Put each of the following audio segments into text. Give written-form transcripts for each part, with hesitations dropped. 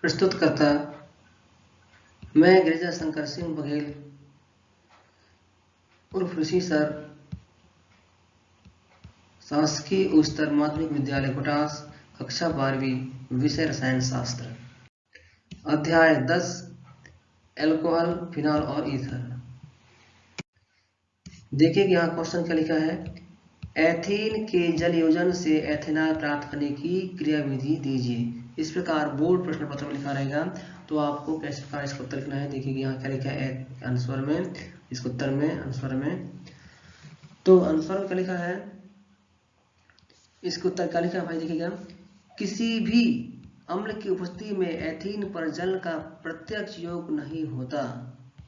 प्रस्तुतकर्ता मैं गिरिजा शंकर सिंह बघेल उर्फ ऋषि सर, शासकीय उच्चतर माध्यमिक विद्यालय कोटास, कक्षा 12वीं, विषय रसायन शास्त्र, अध्याय 10 एल्कोहल, फिनॉल और ईथर। देखिए कि यहाँ क्वेश्चन क्या लिखा है, एथीन के जल योजन से एथेनॉल प्राप्त करने की क्रियाविधि दीजिए। इस प्रकार बोर्ड प्रश्न पत्र में लिखा रहेगा, तो आपको किस प्रकार इसका उत्तर लिखना है। देखिए कि यहाँ क्या लिखा है आंसर में, इसको उत्तर में आंसर में, तो आंसर में क्या लिखा है, इसको उत्तर क्या लिखा है भाई। देखिएगा, किसी भी अम्ल की उपस्थिति में एथीन पर जल का प्रत्यक्ष योग नहीं होता।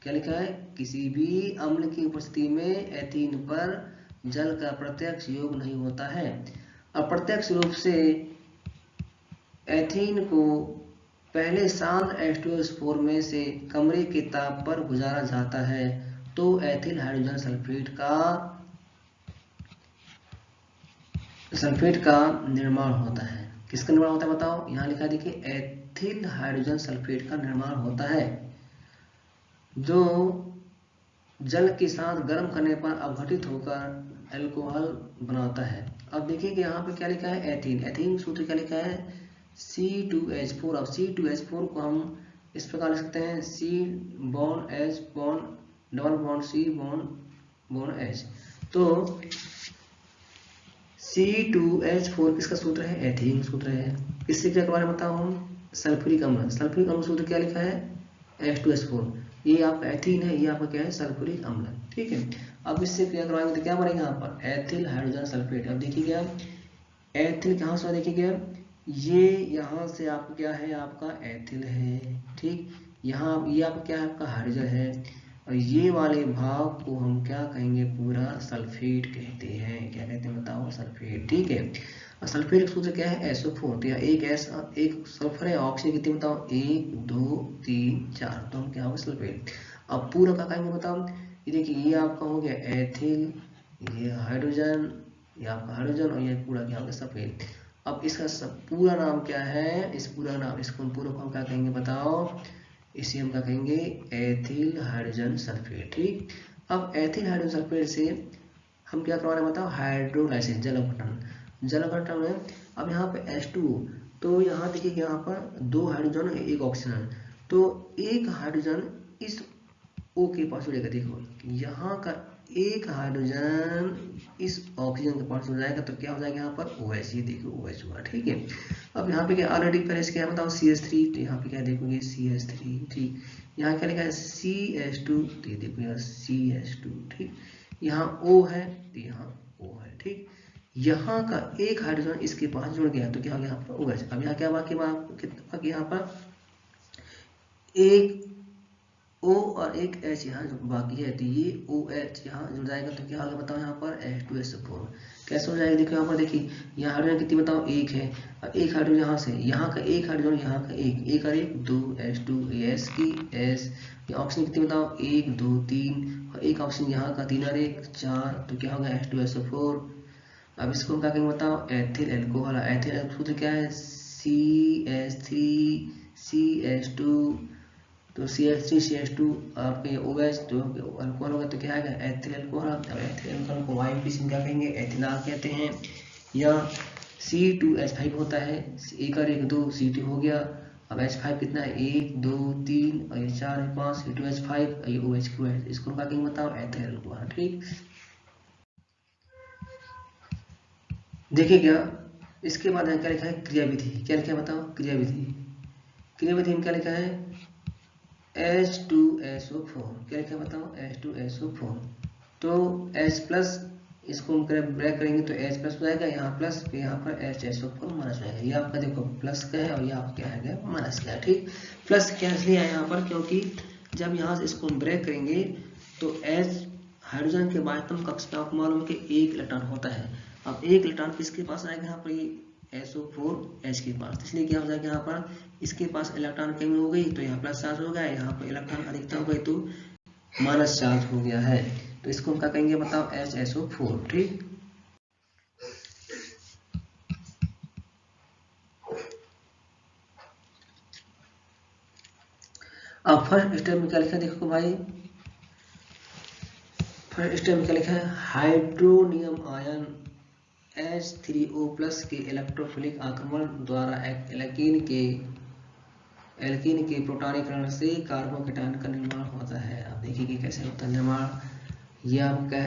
क्या लिखा है, किसी भी अम्ल की उपस्थिति में एथीन पर जल का प्रत्यक्ष योग नहीं होता है। अप्रत्यक्ष रूप से एथीन को पहले शांत H2SO4 में से कमरे के ताप पर गुजारा जाता है, तो एथिल हाइड्रोजन सल्फेट का निर्माण होता है। किसका निर्माण होता है बताओ, यहाँ लिखा है देखिए, एथिल हाइड्रोजन सल्फेट का निर्माण होता है, जो जल के साथ गर्म करने पर अवघटित होकर एल्कोहल बनाता है। अब देखिए कि यहाँ पे क्या लिखा है, एथीन। एथीन सूत्र क्या लिखा है, C2H4। अब C2H4 को हम इस प्रकार लिख सकते हैं, C bond H bond double bond C bond H। तो C2H4 किसका सूत्र है, एथीन सूत्र है। किससे क्या के बारे में बताऊँ हम, सल्फ्यूरिक अम्ल। सल्फ्यूरिक अम्ल सूत्र क्या लिखा है, H2SO4। ये आपका एथीन है, ये आपका क्या है, सल्फ्यूरिक अम्ल। ठीक है, अब इससे क्रिया करवाएंगे तो क्या बनेगा यहाँ पर, एथिल हाइड्रोजन सल्फेट। अब देखिएगा एथिल कहाँ से देखिएगा, ये यहाँ से आपका क्या है, आपका एथिल है। ठीक, यहाँ ये आपका क्या है, आपका हाइड्रोजन है, और ये वाले भाग को हम क्या कहेंगे, पूरा सल्फेट कहते हैं। क्या कहते हैं बताओ, सल्फेट। ठीक है, और सल्फेट का सूत्र क्या है, SO4। तो एक सल्फर है, ऑक्सीजन कितनी बताओ, 1 2 3 4, तो हम क्या होगा, सल्फेट। अब पूरा क्या कहेंगे बताओ, ये देखिए, ये आपका हो गया एथिल, ये हाइड्रोजन, ये आपका हाइड्रोजन, और ये पूरा क्या होगा, सल्फेट। अब इसका सब पूरा नाम क्या है, इस पूरा नाम, इसको पूरा को हम क्या कहेंगे बताओ, इसे हम क्या कहेंगे, एथिल हाइड्रोजन सल्फेट। ठीक, अब एथिल हाइड्रोजन सल्फेट से हम क्या करवा रहे हैं बताओ, हाइड्रोलाइसिस, जल अपघटन। जल अपघटन में अब यहाँ पे H2O, तो यहाँ देखिए यहाँ पर 2 हाइड्रोजन है, 1 ऑक्सीजन, तो एक हाइड्रोजन इस O के पास जुड़ेगा। देखो यहाँ का एक हाइड्रोजन इस ऑक्सीजन के पास जुड़ जाएगा, तो क्या हो जाएगा यहाँ पर OH। ये देखो OH हुआ। ठीक है, अब यहाँ पे क्या ऑलरेडी पहले से क्या बताओ, CH3, तो यहाँ पे क्या देखोगे, CH3। ठीक, यहाँ क्या लिखा है, CH2, तो ये देखो यहाँ CH2। ठीक, यहाँ O है, तो यहाँ O है। ठीक, यहाँ का एक हाइड्रोजन इसके पास जुड़ गया, तो क्या हो गया यहाँ पर OH। अब यहाँ क्या बाकी यहाँ पर एक O और एक H यहाँ बाकी है, तो ये OH यहाँ जुड़ जाएगा, तो क्या होगा बताओ यहाँ पर H2SO4। कैसे हो जाएगा, देखो यहाँ पर देखिए, यहाँ हाइड्रोजन कितनी बताओ, एक है, और एक हाइड्रोजन यहाँ से, यहाँ का एक हाइड्रोजन, यहाँ का एक और एक 2 H2 S की S। ऑक्सीजन कितनी बताओ, 1 2 3, और एक ऑक्सीजन यहाँ का 3 और 1 4, तो क्या होगा H2SO4। अब इसको क्या कहेंगे बताओ, एथिल एल्कोहल। एथिल सूत्र क्या है, CH3CH2, तो CH3CH2 आपके OH, तो अल्कोहल होगा, तो क्या आएगा, एथिल अल्कोहल। अब एथिल अल्कोहल को वायु की क्या कहेंगे, एथिनॉल कहते हैं। या C2H5 होता है, एक और एक 2 C2 हो गया। अब H5 कितना है, 1 2 3, और ये 4 5, C2H5, ये OH है, इसको क्या कहेंगे बताओ, एथिल अल्कोहल। ठीक, देखिए क्या इसके बाद क्या लिखा है, क्रियाविधि। क्या लिखा है बताओ, क्रियाविधि। क्रियाविधि में क्या लिखा है, H2SO4। क्या लिखा है बताओ, H2SO4। तो H प्लस, इसको हम ब्रेक करेंगे तो H प्लस हो जाएगा, यहाँ प्लस, फिर यहाँ पर HSO4 माइनस हो जाएगा। ये आपका देखो प्लस का है, और ये आपका क्या है, माइनस का है। ठीक, प्लस क्या इसलिए है यहाँ पर, क्योंकि जब यहाँ से इसको ब्रेक करेंगे तो H हाइड्रोजन के वास्तव कक्ष पे आपको मालूम है कि 1 इलेक्ट्रॉन होता है। अब 1 इलेक्ट्रॉन किसके पास आएगा, यहाँ पर ये SO4H के पास, इसलिए क्या हो जाएगा यहाँ पर, इसके पास इलेक्ट्रॉन कमी हो गई, तो यहाँ प्लस चार्ज हो गया, यहाँ पर इलेक्ट्रॉन अधिकता हो गई, तो माइनस चार्ज हो गया है। तो इसको हम क्या कहेंगे बताओ, HSO4। ठीक, अब फर्स्ट स्टेप में क्या लिखा है देखो भाई, फर्स्ट स्टेप में क्या लिखा है, हाइड्रोनियम आयन H3O+ के इलेक्ट्रोफिलिक आक्रमण द्वारा एल्कीन के प्रोटॉनीकरण से कार्बोकेटायन का निर्माण होता है। अब देखिए कि कैसे होता है निर्माण। ये आपका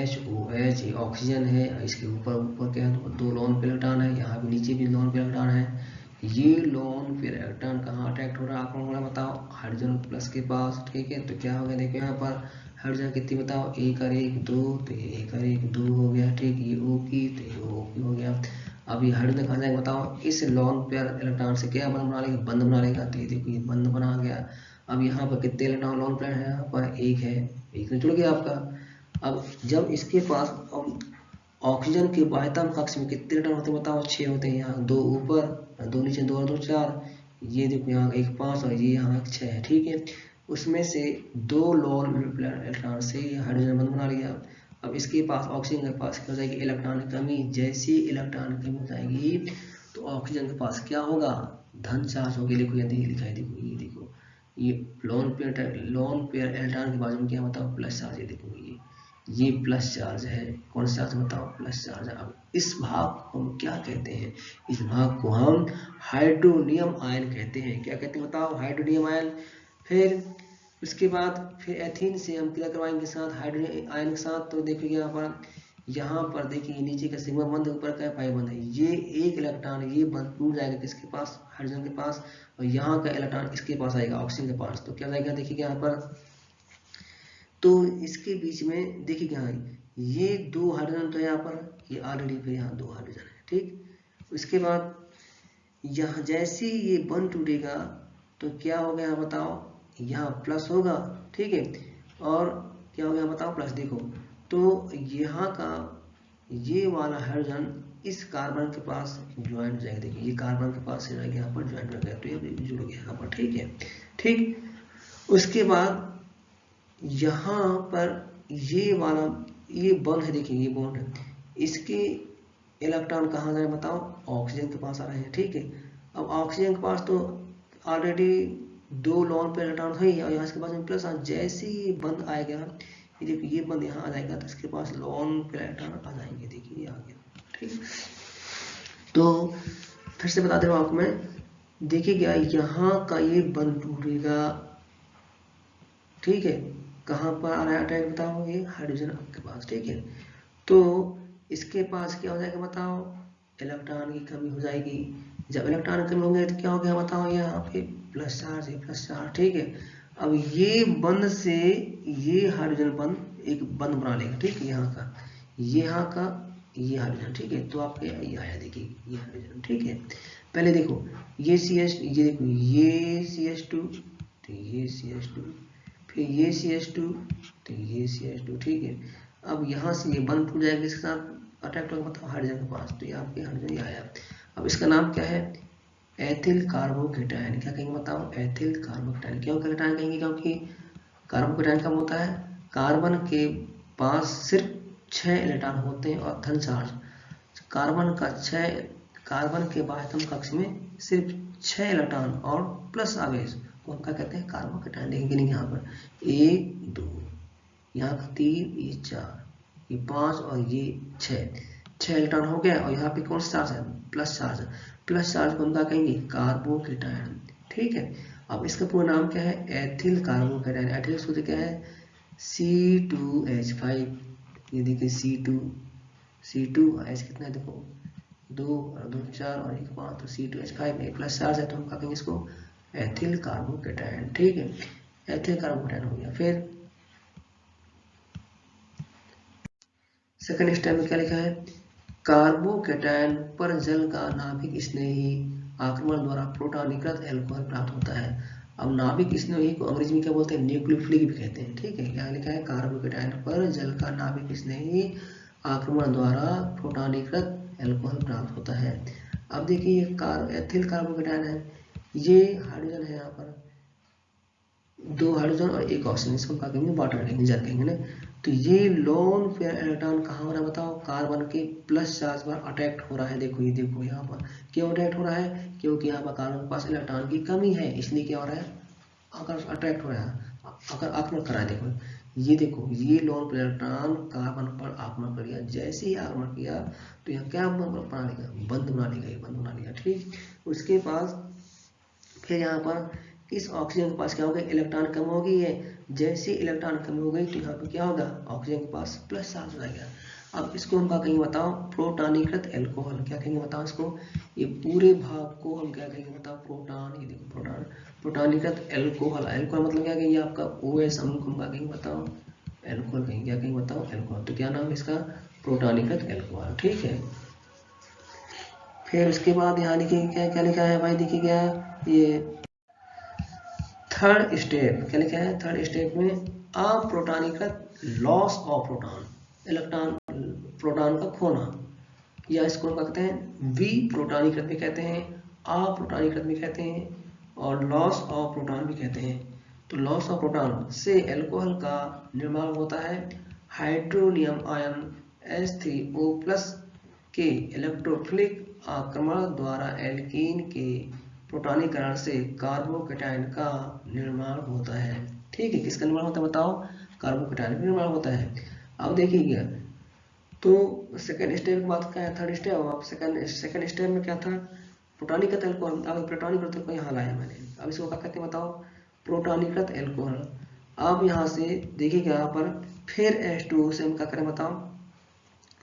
HOH ये ऑक्सीजन है, इसके ऊपर ऊपर क्या है, दो लोन पेयर इलेक्ट्रॉन है, यहाँ भी नीचे भी लोन पेयर इलेक्ट्रॉन है। ये लोन पेयर इलेक्ट्रॉन कहाँ अट्रैक्ट हो रहा है आपको होगा बताओ, हाइड्रोजन प्लस के पास, ठीक है। तो क्या हो गया देखो यहाँ पर हाइड्रोजन कितनी बताओ, 1 और 1 2, तो ये 1 और 1 2 हो गया, ठीक। ये O की तो ये O की हो गया। अब ये हाइड्रोजन कहाँ जाएगा बताओ, इस लोन पेयर इलेक्ट्रॉन से क्या बंध बना लेगा, बंध बना लेगा। तो ये देखो ये बंध बना गया। अब यहाँ पर कितने इलेक्ट्रॉन लोन पेयर है, यहाँ पर 1 है, 1 में जुड़ गया आपका। अब जब इसके पास ऑक्सीजन के बाह्यतम कक्ष में कितने इलेक्ट्रॉन होते हैं बताओ, 6 होते हैं। यहाँ 2 ऊपर 2 नीचे, 2 और 2 4, ये देखो यहाँ 1 5 और ये यहाँ 6 है, ठीक है। उसमें से 2 लोन इलेक्ट्रॉन से हाइड्रोजन बंध बना लिया। अब इसके पास ऑक्सीजन के पास क्या हो जाएगी, इलेक्ट्रॉन की कमी। जैसी इलेक्ट्रॉन की कमी हो जाएगी तो ऑक्सीजन के पास क्या होगा, धन चार्ज होगी। देखो यहाँ देखिए लिखा है, देखो ये देखो ये लोन पेयर इलेक्ट्रॉन के बाजू में क्या बताओ, प्लस चार्ज। ये देखो ये प्लस चार्ज है, कौन सा चार्ज बताओ, प्लस चार्ज है। अब इस भाग को हम क्या कहते हैं, इस भाग को हम हाइड्रोनियम आयन कहते हैं। क्या कहते हैं बताओ, हाइड्रोनियम आयन। फिर उसके बाद फिर एथीन से हम क्रिया करवाएंगे साथ हाइड्रोजन आयन के साथ। तो देखिए यहाँ पर देखिए नीचे का सिग्मा बंध, ऊपर का पाई बंध है। ये एक इलेक्ट्रॉन ये बंध टूट जाएगा किसके पास, हाइड्रोजन के पास, और यहाँ का इलेक्ट्रॉन इसके पास आएगा, ऑक्सीजन के पास। तो क्या जाएगा देखिए यहाँ पर, तो इसके बीच में देखिए यहाँ ये 2 हाइड्रोजन तो यहाँ पर ये ऑलरेडी फिर यहाँ 2 हाइड्रोजन है, ठीक। उसके बाद यहाँ जैसे ये बंध टूटेगा तो क्या होगा यहाँ बताओ, यहाँ प्लस होगा, ठीक है। और क्या होगा यहाँ बताओ, प्लस। देखो तो यहाँ का ये वाला हाइड्रोजन इस कार्बन के पास ज्वाइन हो जाएगा। देखिए ये कार्बन के पास यहाँ पर ज्वाइन हो गया, तो ये जुड़ गया यहाँ पर, ठीक है, ठीक। उसके बाद यहाँ पर ये वाला ये बॉन्ड है, देखिए ये बॉन्ड है, इसके इलेक्ट्रॉन कहाँ जा रहे हैं बताओ, ऑक्सीजन के पास आ रहे हैं, ठीक है। अब ऑक्सीजन के पास तो ऑलरेडी 2 लोन पे इलेक्ट्रॉन है और यहाँ इसके पास में प्लस, जैसे ही बंद आएगा ये देखिए ये बंद यहाँ आ जाएगा तो इसके पास लोन पे इलेक्ट्रॉन आ जाएंगे। देखिए ये आ गया, ठीक। तो फिर से बता दे रहा हूँ आपको मैं, देखिएगा यहाँ का ये बंद टूटेगा, ठीक है। कहाँ पर आ रहा है अटैक बताओ, ये हाइड्रोजन आपके पास, ठीक है। तो इसके पास क्या हो जाएगा बताओ, इलेक्ट्रॉन की कमी हो जाएगी। जब इलेक्ट्रॉन की कमी होगी तो क्या हो गया बताओ, यहाँ पे प्लस चार्ज है, प्लस चार्ज, ठीक है। अब ये बंद से ये हाइड्रोजन बंद एक बंद बना लेगा, ठीक है। यहाँ का ये हाइड्रोजन, ठीक है। तो आपके ये आया देखिए ये हाइड्रोजन, ठीक है। पहले देखो ये CH, ये देखो ये CH2, तो ये CH2, फिर ये CH2, तो ये CH2, ठीक है। अब यहाँ से ये बंद टूट जाएगा, इसके साथ अटैक होगा मतलब हाइड्रोजन के पास, तो ये आपके हाइड्रोजन ये आया। अब इसका नाम क्या है, एथिल कार्बोकेटायन। क्या कहेंगे बताओ, एथिल कार्बोकेटायन। क्यों कैटायन कहेंगे, क्योंकि कार्बोकेटायन कब होता है, कार्बन के पास सिर्फ 6 इलेक्ट्रॉन होते हैं और धन चार्ज, कार्बन के बाह्यतम कक्ष में सिर्फ 6 इलेक्ट्रॉन और प्लस आवेश को हम क्या कहते हैं, कार्बोकेटायन। देखेंगे नहीं यहाँ पर 1 2, यहाँ का 3, ये 4, ये 5 और ये 6 इलेक्ट्रॉन हो गया। और यहाँ पे कौन सा चार्ज है, प्लस चार्ज। प्लस चार्ज को हम क्या कहेंगे, कार्बोकेटायन, ठीक है। अब इसका पूरा नाम क्या है, एथिल कार्बोकेटायन। एथिल सूत्र क्या है, C2H5। ये देखिए C2 H कितना है देखो, 2 और 2 4 और 1 5, तो C2H5 में प्लस चार्ज है, तो हम क्या कहेंगे इसको, एथिल कार्बोकेटायन, ठीक है। एथिल कार्बोकेटायन हो गया। फिर सेकंड स्टेप में क्या लिखा है, कार्बोकेटायन पर जल का नाभिक स्नेही आक्रमण द्वारा प्रोटॉनीकृत एल्कोहल प्राप्त होता है। अब नाभिक स्नेही को अंग्रेजी में क्या बोलते हैं, न्यूक्लियोफिलिक भी कहते हैं, ठीक है। क्या लिखा है, कार्बोकेटायन पर जल का नाभिक स्नेही आक्रमण द्वारा प्रोटॉनीकृत एल्कोहल प्राप्त होता है। अब देखिए ये एथिल कार्बोकेटायन है, ये हाइड्रोजन है, यहाँ पर 2 हाइड्रोजन और 1 ऑक्सीजन, इसको क्या कहेंगे, वाटर कहेंगे, जल कहेंगे ना। तो ये लोन पेयर इलेक्ट्रॉन कहाँ हो रहा है बताओ, कार्बन के प्लस चार्ज पर अटैक्ट हो रहा है। देखो ये देखो यहाँ पर क्यों अटैक्ट हो रहा है, क्योंकि यहाँ पर कार्बन के पास इलेक्ट्रॉन की कमी है, इसलिए क्या हो रहा है, अगर अट्रैक्ट हो रहा है, अगर आक्रमण करा है, देखो ये लोन पेयर इलेक्ट्रॉन कार्बन पर आक्रमण कर दिया, जैसे ही आक्रमण किया तो यहाँ क्या बना लेगा, बंद बना लेगा, ये बंद बना लेगा। ठीक, उसके पास फिर यहाँ पर इस ऑक्सीजन के पास क्या होगा, इलेक्ट्रॉन कम हो गई है, जैसे इलेक्ट्रॉन कम हो गई तो यहाँ पे क्या होगा, ऑक्सीजन के पास प्लस चार्ज हो जाएगा। अब इसको हम क्या कहेंगे बताओ, प्रोटॉनीकृत एल्कोहल। क्या कहेंगे बताओ इसको, ये पूरे भाग को हम क्या कहेंगे बताओ, प्रोटॉन। ये देखो प्रोटॉन, प्रोटॉनीकृत एल्कोहल। एल्कोहल मतलब क्या कहेंगे, आपका OH समूह को हम क्या कहेंगे बताओ, एल्कोहल कहेंगे। क्या कहेंगे बताओ, एल्कोहल। तो क्या नाम है इसका, प्रोटॉनीकृत एल्कोहल। ठीक है, फिर उसके बाद यहाँ लिखिए क्या क्या लिखा है भाई, देखिए क्या ये थर्ड स्टेप, क्या लिखा है थर्ड स्टेप में, अप्रोटॉनीकृत loss of proton, electron proton का खोना, या इसको क्या कहते हैं, वी प्रोटॉनीकृत भी कहते हैं, अप्रोटॉनीकृत भी कहते हैं, और लॉस ऑफ प्रोटॉन भी कहते हैं। तो लॉस ऑफ प्रोटॉन से एल्कोहल का निर्माण होता है हाइड्रोनियम आयन H3O+ के इलेक्ट्रोफिलिक आक्रमण द्वारा एल्कीन के प्रोटॉनीकरण से कार्बोकेटायन का निर्माण होता है। ठीक है, किसका निर्माण होता है बताओ, कार्बोकेटायन का निर्माण होता है। अब देखिएगा, तो सेकेंड स्टेप की बात क्या है, थर्ड स्टेप। अब सेकेंड स्टेप में क्या था, प्रोटॉनीकृत एल्कोहल। अब प्रोटॉनीकृत एल्कोहल यहाँ लाया मैंने, अब इसको क्या कहते हैं बताओ, प्रोटॉनीकृत एल्कोहल। अब यहाँ से देखिएगा, यहाँ पर फिर H2O से हम क्या करें बताओ,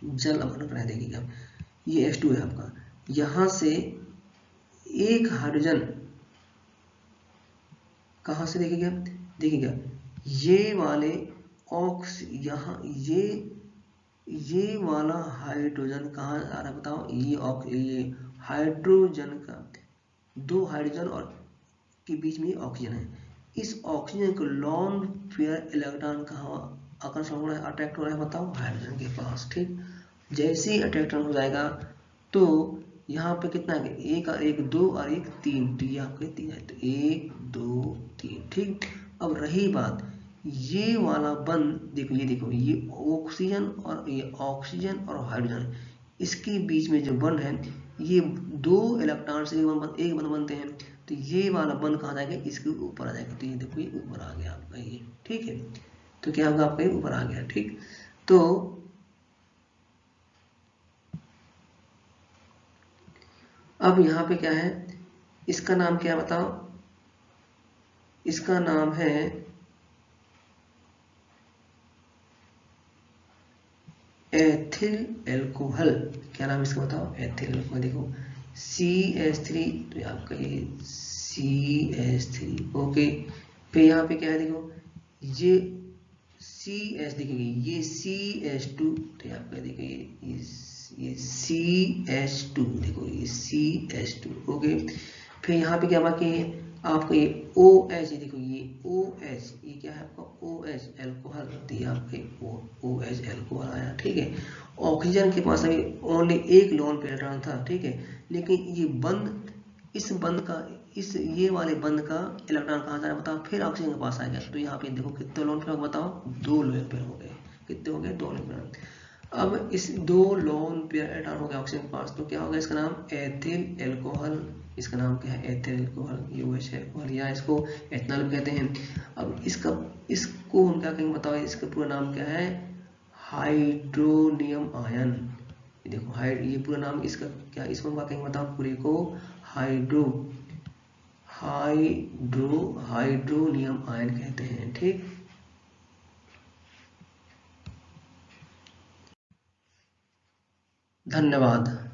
जल अवक्रमण कराए। देखिएगा ये H2 है आपका, यहाँ से एक हाइड्रोजन कहाँ से, देखिएगा ये वाले यहाँ ये वाला हाइड्रोजन कहाँ आ रहा है बताओ, ये हाइड्रोजन का, दो हाइड्रोजन और के बीच में ऑक्सीजन है। इस ऑक्सीजन को लॉन पेयर इलेक्ट्रॉन कहाँ आकर्षण हो रहा है, अट्रैक्ट हो रहा है बताओ, हाइड्रोजन के पास। ठीक, जैसे ही अट्रैक्शन हो जाएगा तो यहाँ पे कितना है, एक और एक दो और एक तीन, तो ये आपके तीन है, तो 1 2 3। ठीक, अब रही बात ये वाला बंध, देखो ये देखो, ये ऑक्सीजन और हाइड्रोजन, इसके बीच में जो बंध है, ये दो इलेक्ट्रॉन से एक बंध बनते हैं, तो ये वाला बंध कहाँ जाएगा, इसके ऊपर आ जाएगा। तो ये देखो ये ऊपर आ गया आपका ये। ठीक है, तो क्या होगा आपका, ये ऊपर आ गया। ठीक, तो अब यहाँ पे क्या है, इसका नाम क्या बताओ, इसका नाम है एथिल एल्कोहल। क्या नाम इसका बताओ, एथिल एल्कोहल। देखो CH3, तो आपका ये CH3। ओके, फिर यहाँ पे क्या है, देखो ये CH, देखिए ये CH2, तो आपका देखिए ये CH2, देखो ये CH2। ओके, फिर यहाँ पे क्या बाकी है आपका, ये OH, देखो ये OH, ये क्या है आपका OH एल्कोहल, तो ये आपके OH एल्कोहल आया। ठीक है, ऑक्सीजन के पास अभी ओनली एक लोन पेयर इलेक्ट्रॉन था। ठीक है, लेकिन ये बंद, इस बंद का, इस ये वाले बंद का इलेक्ट्रॉन कहाँ जा रहा है बताओ, फिर ऑक्सीजन के पास आ गया। तो यहाँ पे देखो कितने लोन पेयर बताओ, 2 लोन पेयर हो गए। कितने हो गए, 2 लोन पेयर। अब इस 2 लोन पेयर इलेक्ट्रॉन हो गया ऑक्सीजन के पास, तो क्या होगा, इसका नाम एथिल एल्कोहल। इसका नाम क्या है, एथिल एल्कोहल, OH एल्कोहल, या इसको एथनॉल भी कहते हैं। अब इसको हम क्या कहेंगे बताओ, इसका पूरा नाम क्या है, हाइड्रोनियम आयन। देखो ये पूरा नाम इसका क्या, इसको हम क्या कहेंगे बताओ, पूरे को हाइड्रोनियम आयन कहते हैं। ठीक, धन्यवाद।